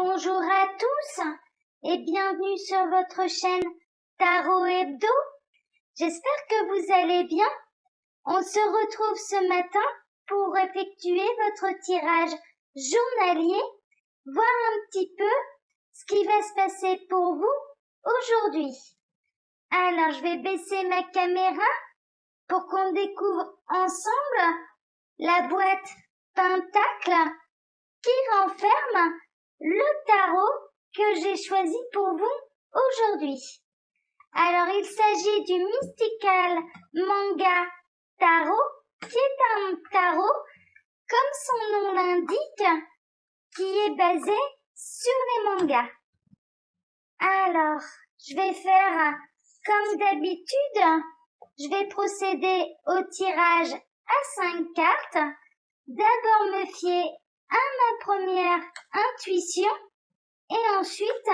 Bonjour à tous et bienvenue sur votre chaîne Tarot Hebdo. J'espère que vous allez bien. On se retrouve ce matin pour effectuer votre tirage journalier, voir un petit peu ce qui va se passer pour vous aujourd'hui. Alors, je vais baisser ma caméra pour qu'on découvre ensemble la boîte Pentacle qui renferme le tarot que j'ai choisi pour vous aujourd'hui. Alors, il s'agit du Mystical Manga Tarot, qui est un tarot, comme son nom l'indique, qui est basé sur les mangas. Alors, je vais faire comme d'habitude, je vais procéder au tirage à 5 cartes. D'abord me fier à ma première intuition et ensuite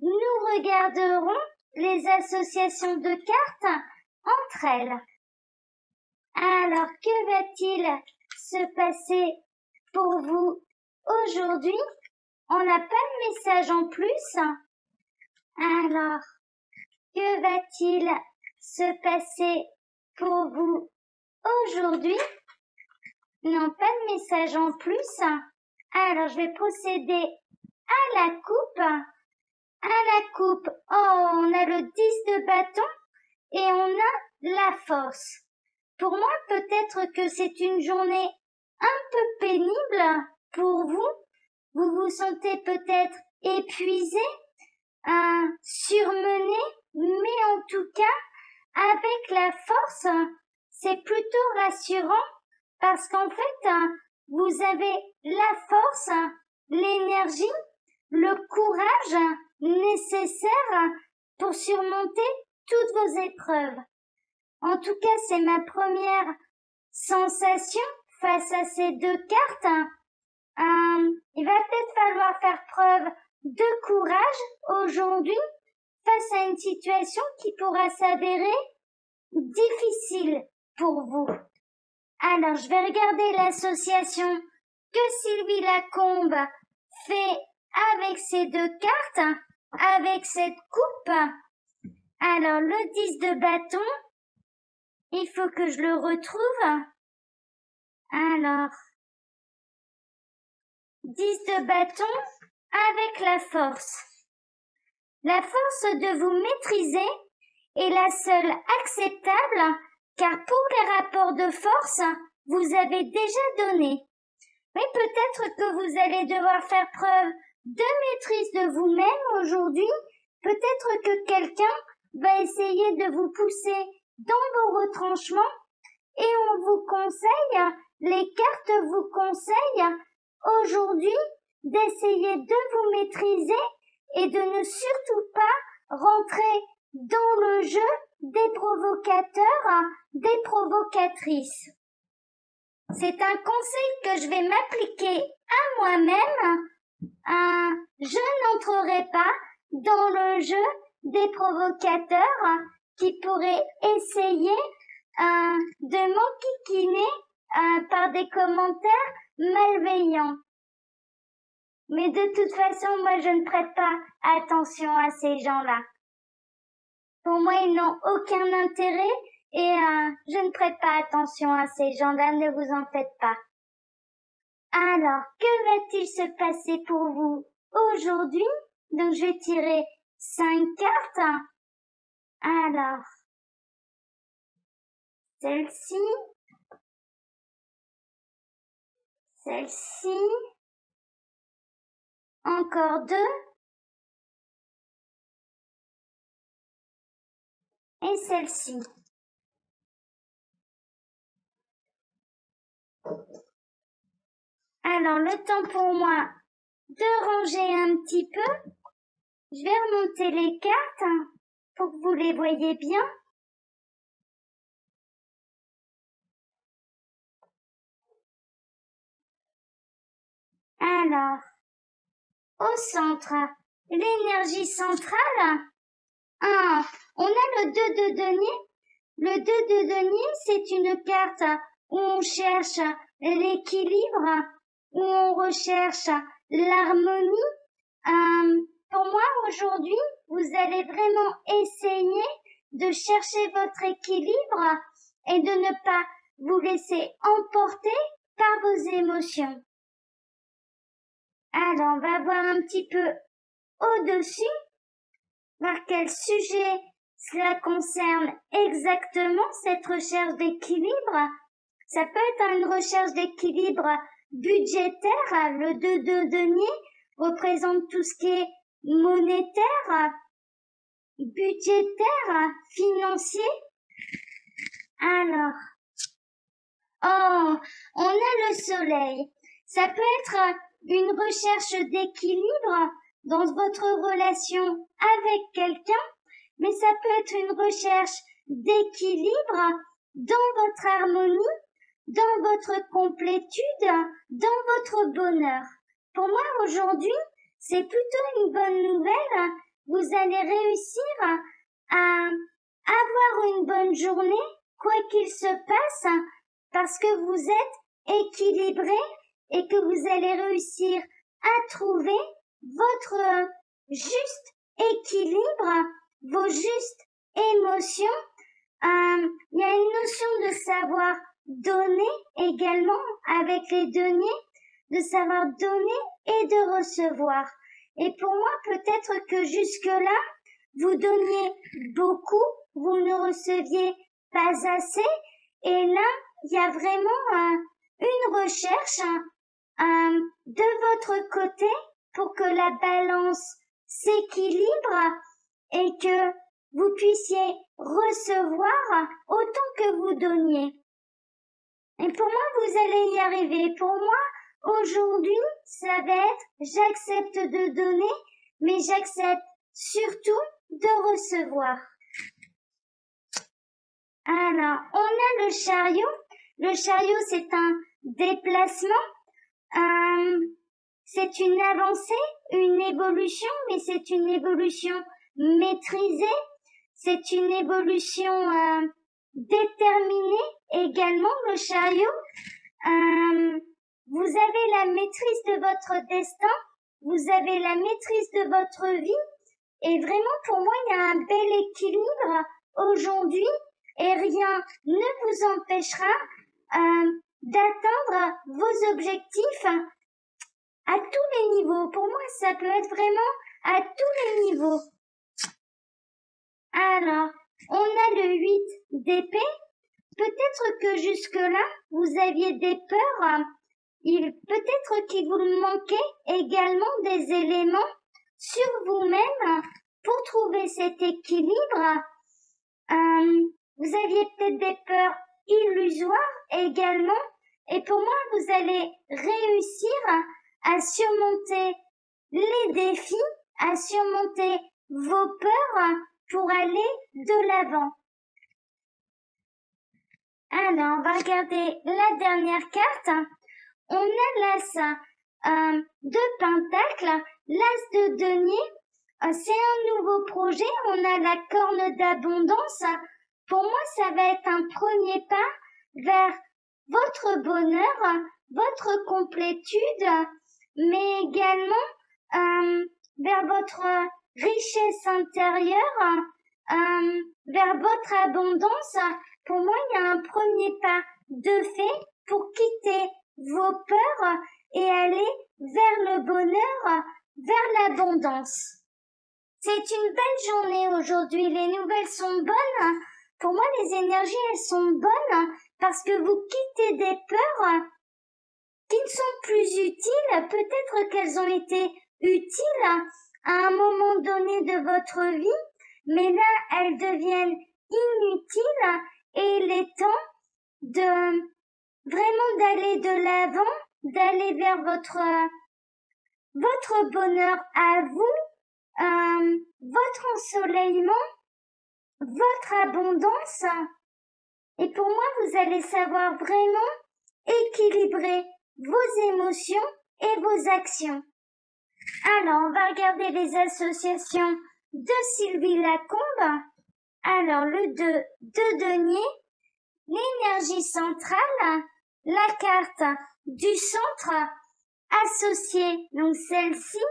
nous regarderons les associations de cartes entre elles. Alors, que va-t-il se passer pour vous aujourd'hui? On n'a pas de message en plus. Alors, que va-t-il se passer pour vous aujourd'hui? Non, pas de message en plus. Alors, je vais procéder à la coupe. À la coupe, oh, on a le 10 de bâton et on a la force. Pour moi, peut-être que c'est une journée un peu pénible pour vous. Vous vous sentez peut-être épuisé, surmené, mais en tout cas, avec la force, c'est plutôt rassurant parce qu'en fait, vous avez la force, l'énergie, le courage nécessaire pour surmonter toutes vos épreuves. En tout cas, c'est ma première sensation face à ces deux cartes. Il va peut-être falloir faire preuve de courage aujourd'hui face à une situation qui pourra s'avérer difficile pour vous. Alors, je vais regarder l'association que Sylvie Lacombe fait avec ces deux cartes, avec cette coupe. Alors, le 10 de bâton, il faut que je le retrouve. Alors, 10 de bâton avec la force. La force de vous maîtriser est la seule acceptable, car pour les rapports de force, vous avez déjà donné. Mais peut-être que vous allez devoir faire preuve de maîtrise de vous-même aujourd'hui. Peut-être que quelqu'un va essayer de vous pousser dans vos retranchements et on vous conseille, les cartes vous conseillent aujourd'hui d'essayer de vous maîtriser et de ne surtout pas rentrer dans le jeu des provocateurs, des provocatrices. C'est un conseil que je vais m'appliquer à moi-même. Je n'entrerai pas dans le jeu des provocateurs qui pourraient essayer de m'enquiquiner par des commentaires malveillants. Mais de toute façon, moi, je ne prête pas attention à ces gens-là. Pour moi, ils n'ont aucun intérêt et je ne prête pas attention à ces gens-là, ne vous en faites pas. Alors, que va-t-il se passer pour vous aujourd'hui? Donc, je vais tirer 5 cartes. Alors, celle-ci, celle-ci, encore 2, et celle-ci. Alors, le temps pour moi de ranger un petit peu. Je vais remonter les cartes pour que vous les voyez bien. Alors, au centre, l'énergie centrale. On a le 2 de denier. Le 2 de denier, c'est une carte où on cherche l'équilibre, où on recherche l'harmonie, Pour moi, aujourd'hui, vous allez vraiment essayer de chercher votre équilibre et de ne pas vous laisser emporter par vos émotions. Alors, on va voir un petit peu au-dessus, voir quel sujet cela concerne exactement, cette recherche d'équilibre. Ça peut être une recherche d'équilibre budgétaire. Le 2 de denier représente tout ce qui est monétaire, budgétaire, financier. Alors, oh, on a le soleil. Ça peut être une recherche d'équilibre dans votre relation avec quelqu'un, mais ça peut être une recherche d'équilibre dans votre harmonie, dans votre complétude, dans votre bonheur. Pour moi, aujourd'hui, c'est plutôt une bonne nouvelle. Vous allez réussir à avoir une bonne journée, quoi qu'il se passe, parce que vous êtes équilibré et que vous allez réussir à trouver votre juste équilibre, vos justes émotions. Il y a une notion de savoir donner également avec les deniers, de savoir donner et de recevoir. Et pour moi, peut-être que jusque-là, vous donniez beaucoup, vous ne receviez pas assez, et là, il y a vraiment une recherche de votre côté pour que la balance s'équilibre et que vous puissiez recevoir autant que vous donniez. Et pour moi, vous allez y arriver. Pour moi, aujourd'hui, ça va être j'accepte de donner, mais j'accepte surtout de recevoir. Alors, on a le chariot. Le chariot, c'est un déplacement. C'est une avancée, une évolution, mais c'est une évolution maîtrisée. C'est une évolution déterminée également, le chariot. Vous avez la maîtrise de votre destin, vous avez la maîtrise de votre vie, et vraiment pour moi il y a un bel équilibre aujourd'hui, et rien ne vous empêchera d'atteindre vos objectifs à tous les niveaux. Pour moi, ça peut être vraiment à tous les niveaux. Alors, on a le 8 d'épée. Peut-être que jusque-là, vous aviez des peurs. Peut-être qu'il vous manquait également des éléments sur vous-même pour trouver cet équilibre. Vous aviez peut-être des peurs illusoires également. Et pour moi, vous allez réussir à surmonter les défis, à surmonter vos peurs pour aller de l'avant. Alors, on va regarder la dernière carte. On a l'as de pentacle, l'as de denier. C'est un nouveau projet. On a la corne d'abondance. Pour moi, ça va être un premier pas vers votre bonheur, votre complétude, mais également vers votre richesse intérieure, vers votre abondance. Pour moi, il y a un premier pas de fait pour quitter vos peurs et aller vers le bonheur, vers l'abondance. C'est une belle journée aujourd'hui. Les nouvelles sont bonnes. Pour moi, les énergies, elles sont bonnes parce que vous quittez des peurs qui ne sont plus utiles. Peut-être qu'elles ont été utiles à un moment donné de votre vie, mais là, elles deviennent inutiles et il est temps de vraiment d'aller de l'avant, d'aller vers votre bonheur à vous, votre ensoleillement, votre abondance. Et pour moi, vous allez savoir vraiment équilibrer vos émotions et vos actions. Alors, on va regarder les associations de Sylvie Lacombe. Alors, le 2 de denier, l'énergie centrale, la carte du centre associée, donc celle-ci,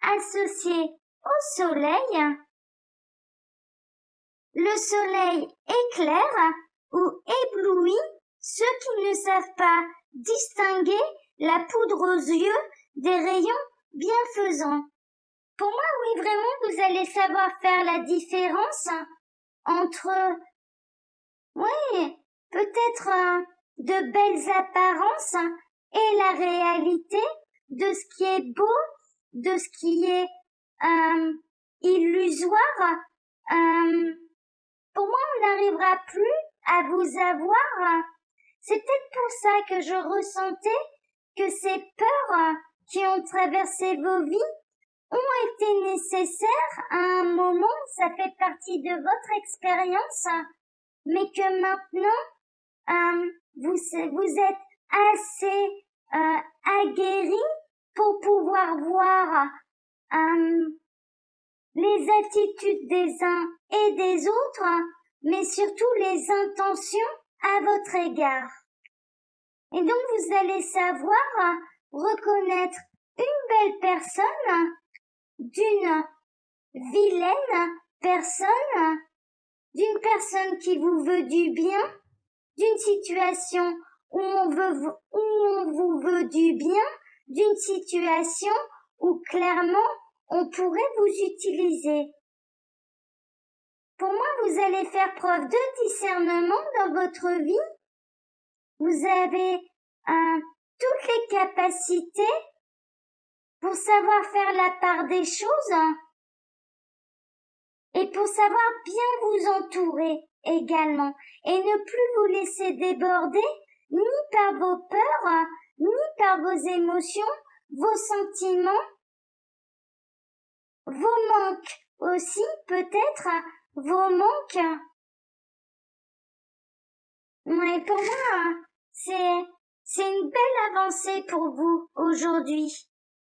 associé au soleil. Le soleil éclaire ou éblouit ceux qui ne savent pas distinguer la poudre aux yeux des rayons bienfaisants. Pour moi, oui, vraiment, vous allez savoir faire la différence entre, oui, peut-être de belles apparences et la réalité de ce qui est beau, de ce qui est illusoire. Pour moi, on n'arrivera plus à vous avoir. C'est peut-être pour ça que je ressentais que ces peurs qui ont traversé vos vies ont été nécessaires à un moment, ça fait partie de votre expérience, mais que maintenant, vous êtes assez aguerris pour pouvoir voir les attitudes des uns et des autres, mais surtout les intentions à votre égard. Et donc vous allez savoir reconnaître une belle personne d'une vilaine personne, d'une personne qui vous veut du bien, d'une situation où on vous veut du bien, d'une situation où clairement on pourrait vous utiliser. Pour moi, vous allez faire preuve de discernement dans votre vie. Vous avez toutes les capacités pour savoir faire la part des choses et pour savoir bien vous entourer également et ne plus vous laisser déborder ni par vos peurs, ni par vos émotions, vos sentiments, vos manques aussi, peut-être, vos manques. Mais pour moi, c'est une belle avancée pour vous aujourd'hui.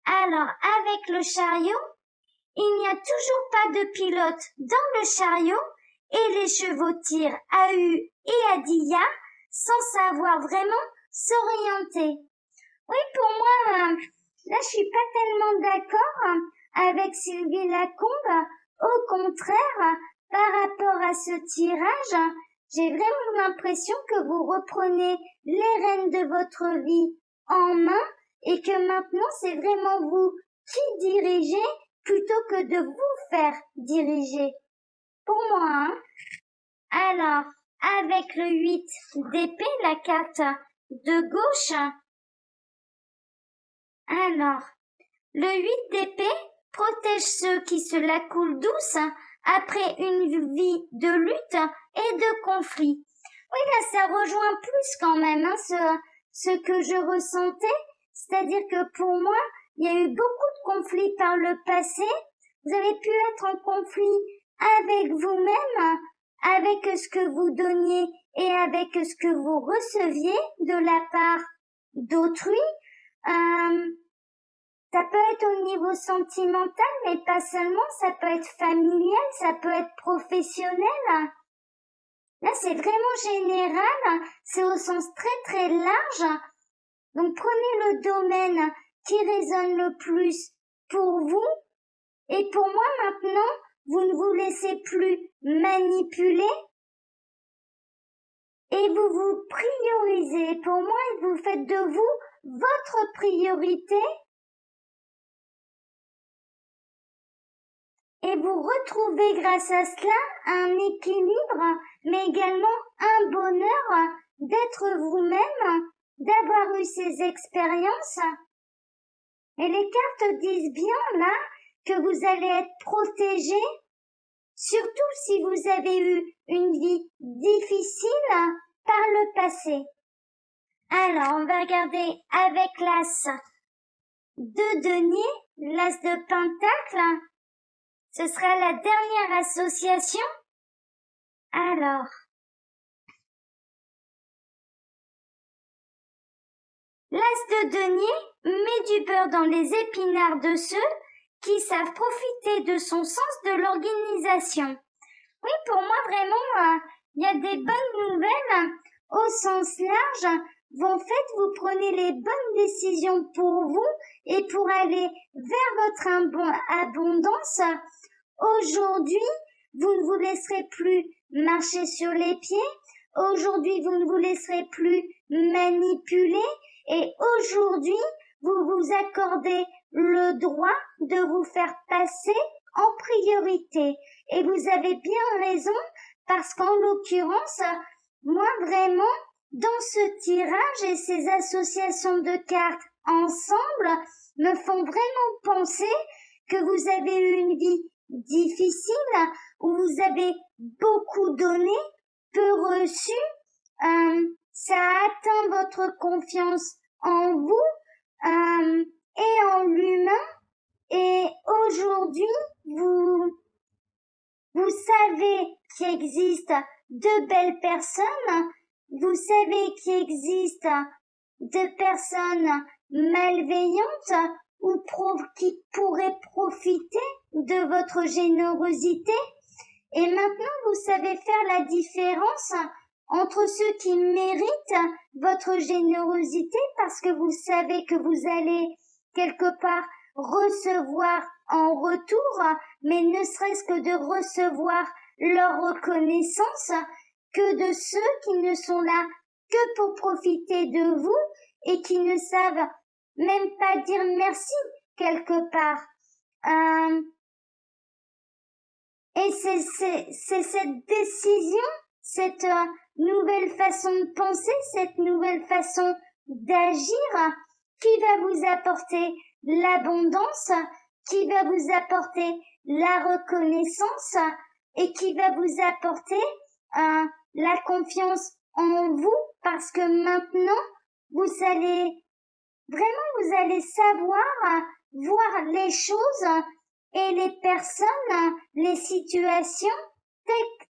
Alors, avec le chariot, il n'y a toujours pas de pilote dans le chariot et les chevaux tirent à U et à Dia sans savoir vraiment s'orienter. Oui, pour moi, là, je suis pas tellement d'accord avec Sylvie Lacombe. Au contraire, par rapport à ce tirage, j'ai vraiment l'impression que vous reprenez les rênes de votre vie en main et que maintenant, c'est vraiment vous qui dirigez plutôt que de vous faire diriger. Pour moi, hein. Alors, avec le 8 d'épée, la carte de gauche, alors, le 8 d'épée protège ceux qui se la coulent douce après une vie de lutte et de conflit. Oui, là, ça rejoint plus quand même ce que je ressentais, c'est-à-dire que pour moi, il y a eu beaucoup de conflits par le passé. Vous avez pu être en conflit avec vous-même, avec ce que vous donniez et avec ce que vous receviez de la part d'autrui. Ça peut être au niveau sentimental, mais pas seulement, ça peut être familial, ça peut être professionnel. Là, c'est vraiment général, c'est au sens très très large. Donc, prenez le domaine qui résonne le plus pour vous. Et pour moi, maintenant, vous ne vous laissez plus manipuler et vous vous priorisez. Pour moi, vous faites de vous votre priorité et vous retrouvez grâce à cela un équilibre, mais également un bonheur d'être vous-même, d'avoir eu ces expériences. Et les cartes disent bien là que vous allez être protégé, surtout si vous avez eu une vie difficile par le passé. Alors, on va regarder avec l'as de denier, l'as de pentacle. Ce sera la dernière association. Alors, l'as de denier met du beurre dans les épinards de ceux qui savent profiter de son sens de l'organisation. Oui, pour moi, vraiment, il y a des bonnes nouvelles au sens large En fait, vous prenez les bonnes décisions pour vous et pour aller vers votre abondance. Aujourd'hui, vous ne vous laisserez plus marcher sur les pieds. Aujourd'hui, vous ne vous laisserez plus manipuler. Et aujourd'hui, vous vous accordez le droit de vous faire passer en priorité. Et vous avez bien raison parce qu'en l'occurrence, moi vraiment, dans ce tirage et ces associations de cartes ensemble me font vraiment penser que vous avez eu une vie difficile, où vous avez beaucoup donné, peu reçu. Ça a atteint votre confiance en vous et en l'humain. Et aujourd'hui, vous savez qu'il existe de belles personnes. Vous savez qu'il existe de personnes malveillantes ou qui pourraient profiter de votre générosité. Et maintenant, vous savez faire la différence entre ceux qui méritent votre générosité parce que vous savez que vous allez quelque part recevoir en retour, mais ne serait-ce que de recevoir leur reconnaissance, que de ceux qui ne sont là que pour profiter de vous et qui ne savent même pas dire merci quelque part. Et c'est cette décision, cette nouvelle façon de penser, cette nouvelle façon d'agir qui va vous apporter l'abondance, qui va vous apporter la reconnaissance et qui va vous apporter la confiance en vous parce que maintenant, vous allez savoir voir les choses et les personnes, les situations telles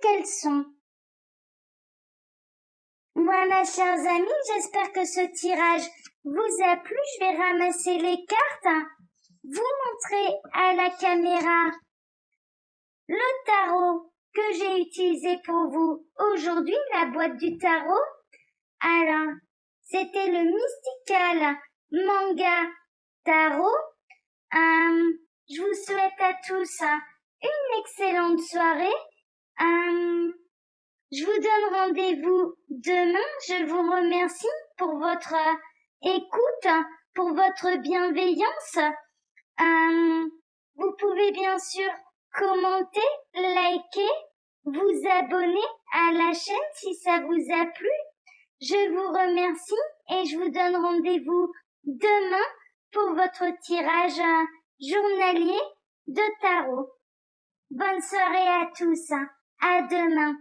qu'elles sont. Voilà, chers amis, j'espère que ce tirage vous a plu. Je vais ramasser les cartes, vous montrer à la caméra le tarot que j'ai utilisé pour vous aujourd'hui, la boîte du tarot. Alors, c'était le Mystical Manga Tarot. Je vous souhaite à tous une excellente soirée. Je vous donne rendez-vous demain. Je vous remercie pour votre écoute, pour votre bienveillance. Vous pouvez bien sûr commenter, liker, vous abonner à la chaîne si ça vous a plu. Je vous remercie et je vous donne rendez-vous demain pour votre tirage journalier de tarot. Bonne soirée à tous. À demain.